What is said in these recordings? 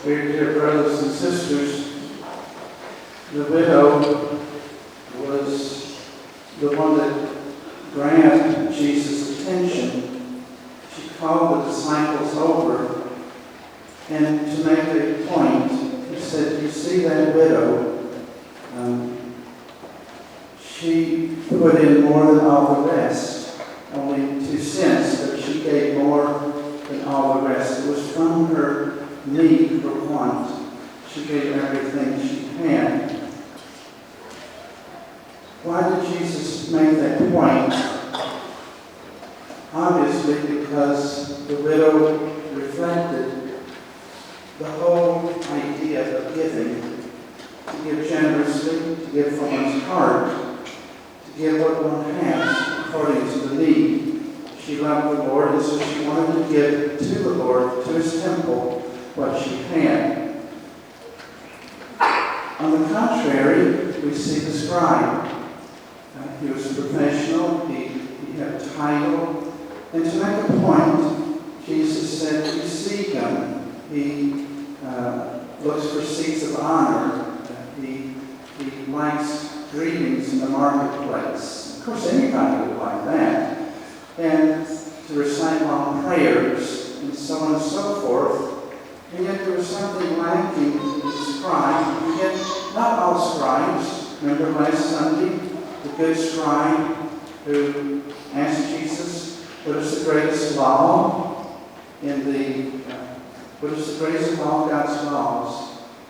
Very dear brothers and sisters, the widow was the one that grabbed Jesus' attention. She called the disciples over, and to make a point, he said, "You see that widow? She put in more than all the rest, only 2 cents, but she gave more than all the rest. It was from her need, her want. She gave everything she had." Why did Jesus make that point? Obviously, because the widow reflected the whole idea of giving. To give generously, to give from one's heart, to give what one has according to the need. She loved the Lord, and so she wanted to give to the Lord, to His temple, what she had. On the contrary, we see the scribe. He was professional, he had a title, and to make a point, Jesus said, "You seek him." He looks for seats of honor. He likes greetings in the marketplace. Of course, anybody would like that. And to recite long prayers, and so on and so forth. And yet there was something lacking in the scribe. And yet, not all scribes. Remember last Sunday, the good scribe who asked Jesus, "What is the greatest law what is the greatest of all God's laws?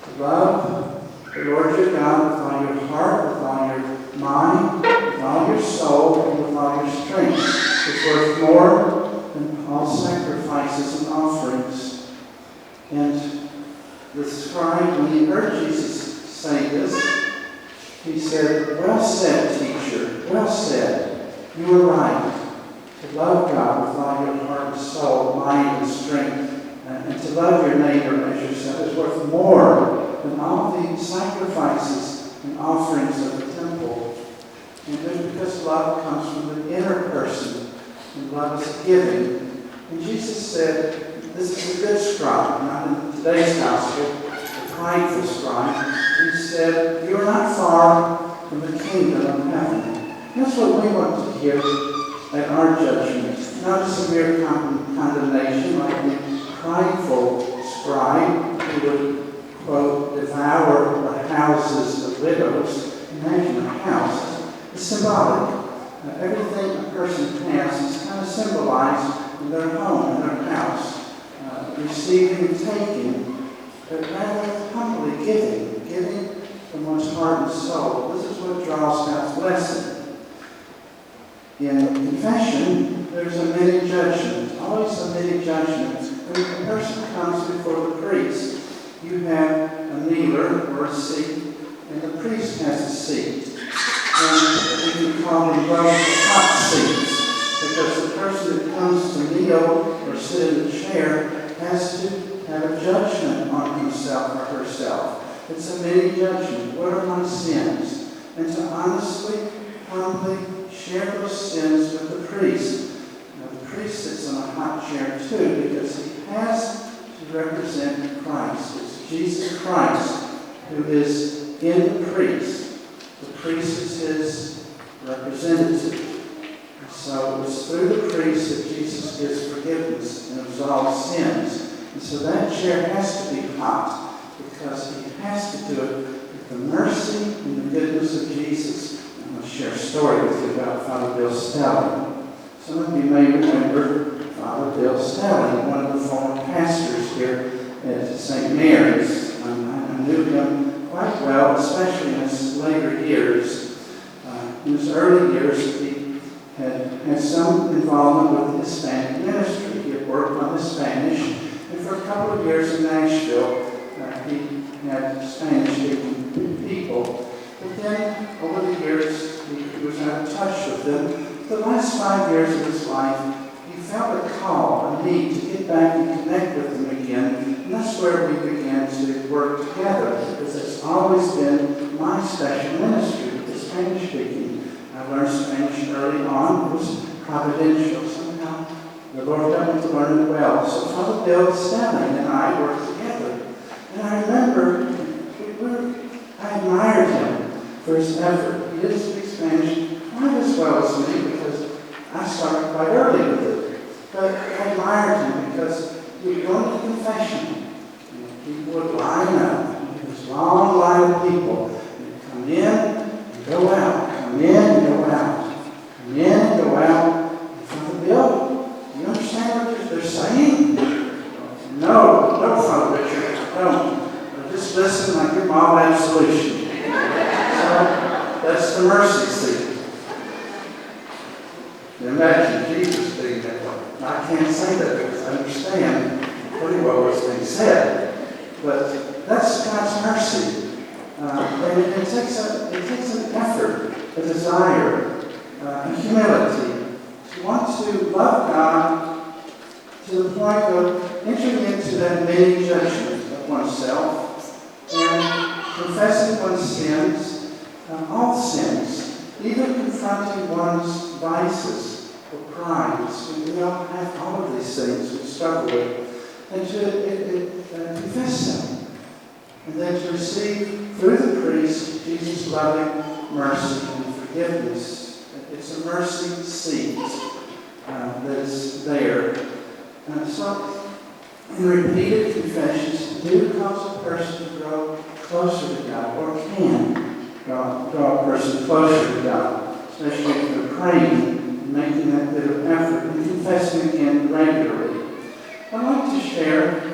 To love the Lord your God with all your heart, with all your mind, with all your soul, and with all your strength. It's worth more than all sacrifices and offerings." And the scribe, when he heard Jesus say this, he said, "Well said, teacher, well said. You are right. To love God with all your heart and soul, mind and strength, and to love your neighbor as yourself is worth more than all the sacrifices and offerings of the temple." And that's because love comes from the inner person, and love is giving. And Jesus said, this is a good scribe, not in today's gospel, a prideful scribe. He said, "You are not far from the kingdom of heaven." That's what we want to hear at our judgment. Not a severe condemnation like the prideful scribe who would, quote, devour the houses of widows. Imagine a house. It's symbolic. Everything a person has is kind of symbolized in their home, in their house. Receiving and taking, but rather humbly giving from one's heart and soul. This is what draws God's blessing. In confession, there's a mini judgment, always a mini judgment. When a person comes before the priest, you have a kneeler or a seat, and the priest has a seat. And we can call them both hot seats, because the person that comes to kneel or sit in the chair has to have a judgment on himself or herself. It's a mini judgment. What are my sins? And to honestly, humbly share those sins with the priest. Now, the priest sits on a hot chair too, because he has to represent Christ. It's Jesus Christ who is in the priest. The priest is his representative. So it's through the priest that Jesus gives forgiveness and absolves sins. And so that chair has to be hot, because he has to do it with the mercy and the goodness of Jesus. I'm going to share a story with you about Father Bill Stelling. Some of you may remember Father Bill Stelling, one of the former pastors here at St. Mary's. I knew him quite well, especially in his later years. In his early years, he had some involvement with the Hispanic ministry. He had worked on the Spanish, and for a couple of years in Nashville, he had Spanish-speaking people. But then, over the years, he was out of touch with them. The last 5 years of his life, he felt a call, a need to get back and connect with them again. And that's where we began to work together, because it's always been my special ministry, the Spanish speaking. I learned Spanish early on. It was providential. Somehow the Lord got me to learn it well. So Father Bill Stelling and I worked together. I remember I admired him for his effort. He didn't speak Spanish quite as well as me because I started quite early with it. But I admired him because he would go into confession. He would line up. This long line of people. He'd come in and go out. Come in and go out. Come in and go out in front of the building. Do you understand what they're saying? No, Father Richard, don't. Just listen and I give my absolution. So that's the mercy seat. Imagine Jesus being that way. I can't say that because I understand pretty well what's being said. But that's God's mercy. And it takes an effort, a desire, a humility to want to love God to the point of entering into that many judgment of oneself and confessing one's sins, all sins, even confronting one's vices or crimes. We all have all of these things we struggle with, and to confess them, and then to receive through the priest Jesus' loving mercy and forgiveness. It's a mercy seat that is there. So, in repeated confessions, do cause a person to grow closer to God, or can draw a person closer to God, especially if they're praying and making that bit of effort and confessing again regularly. I'd like to share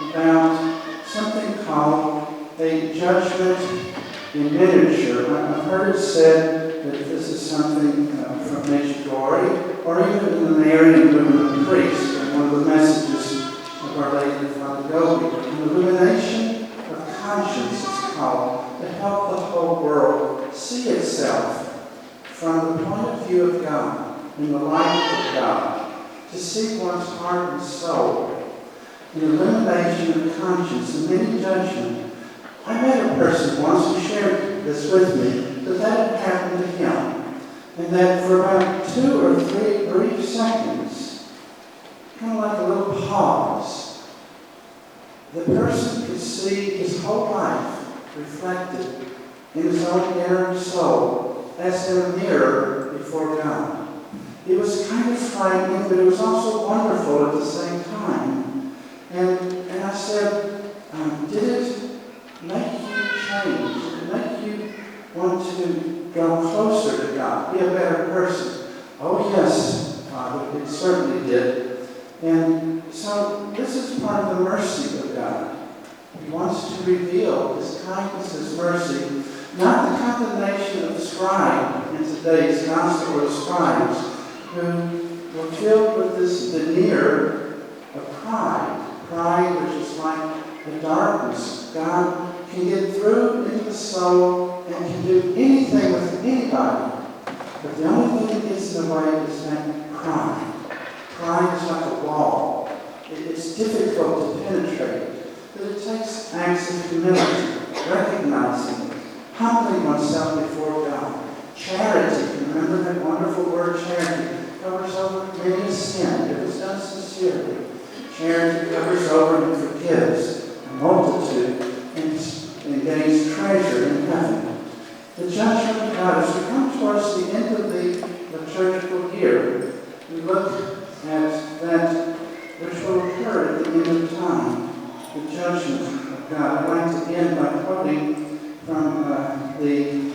about something called a judgment in miniature. I've heard it said that this is something from Medjugorje, or even in the Marian Women of the Priest, one of the messages of Our Lady of Father Gobi. An illumination of conscience is called, to help the whole world see itself from the point of view of God, in the light of God, to see one's heart and soul. An illumination of conscience and many judgment. I met a person once who shared this with me, that had happened to him, and that for about 2 or 3 brief seconds, kind of like a little pause, the person could see his whole life reflected in his own inner soul as in a mirror before God. It was kind of frightening, but it was also wonderful at the same time. And I said, did it make you change? Did it make you want to draw closer to God, be a better person? Oh yes, Father, it certainly did. And so this is part of the mercy of God. He wants to reveal His kindness, His mercy, not the condemnation of the scribe in today's gospel, or the scribes who were filled with this veneer of pride, which is like the darkness. God can get through into the soul and can do anything with anybody. But the only thing that gets in the way is that pride. Pride is like a wall. It's difficult to penetrate. But it takes acts of humility, recognizing, humbling oneself before God. Charity, remember that wonderful word charity, covers over many a sin if it's done sincerely. Charity covers over and forgives a multitude and gains treasure in heaven. The judgment of God, as we come towards the end of the liturgical year, we look at that which will occur at the end of time, the judgment of God. I'd like to end by quoting from the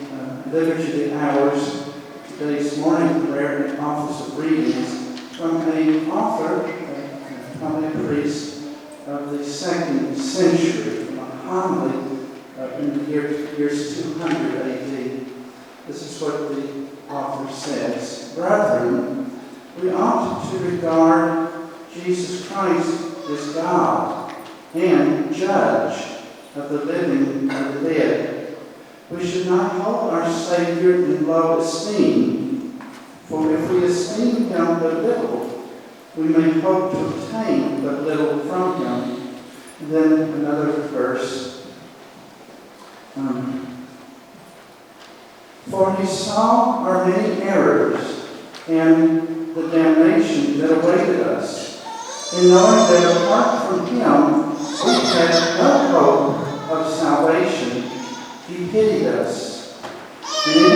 Liturgy of the Hours, today's morning prayer in the Office of Readings, from an author, probably a priest of the 2nd century, a homily in the years 200 AD. This is what the author says. Brethren, we ought to regard Jesus Christ as God and judge of the living and the dead. We should not hold our Savior in low esteem, for if we esteem Him but little, we may hope to obtain but little from Him. And then another verse. For He saw our many errors and the damnation that awaited us, and knowing that apart from Him we had no And in